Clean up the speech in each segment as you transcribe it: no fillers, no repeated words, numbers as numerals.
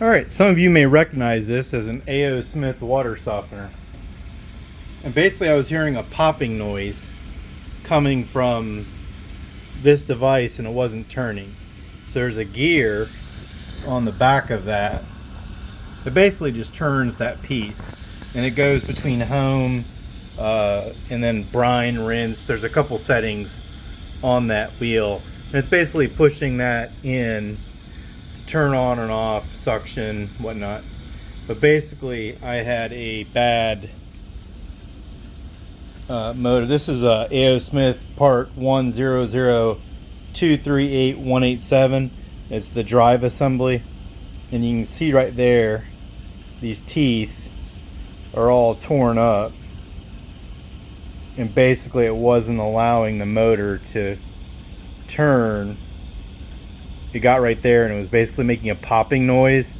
Alright, some of you may recognize this as an A.O. Smith water softener. And basically I was hearing a popping noise coming from this device and it wasn't turning. So there's a gear on the back of that. It basically just turns that piece. And it goes between home and then brine, rinse. There's a couple settings on that wheel. And it's basically pushing that in to turn on and off, suction, whatnot. But basically I had a bad motor. This is a A.O. Smith part 100238187. It's the drive assembly. And you can see right there, these teeth are all torn up. And basically it wasn't allowing the motor to turn. It got right there and it was basically making a popping noise.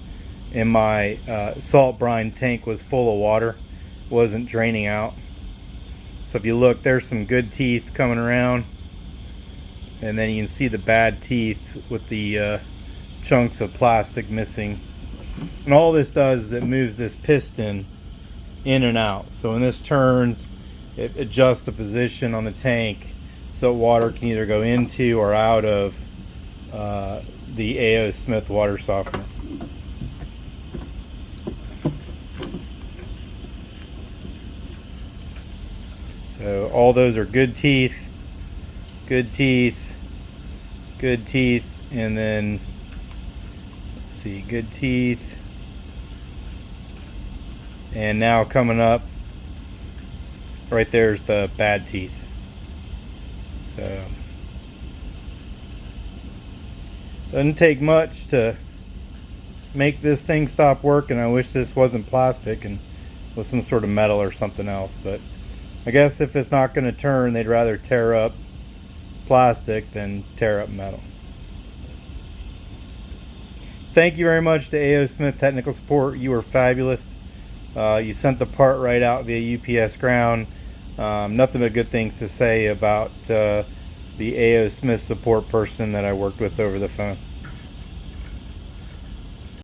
And my salt brine tank was full of water, wasn't draining out. So if you look, there's some good teeth coming around, and then you can see the bad teeth with the chunks of plastic missing. And all this does is it moves this piston in and out. So when this turns, it adjusts the position on the tank so water can either go into or out of the A.O. Smith water softener. So all those are good teeth, good teeth, good teeth, and then let's see, good teeth. And now coming up, right there's the bad teeth. So doesn't take much to make this thing stop working. I wish this wasn't plastic and was some sort of metal or something else, but I guess if it's not going to turn, they'd rather tear up plastic than tear up metal. Thank you very much to A.O. Smith Technical Support. You were fabulous. You sent the part right out via UPS ground. Nothing but good things to say about the A.O. Smith support person that I worked with over the phone.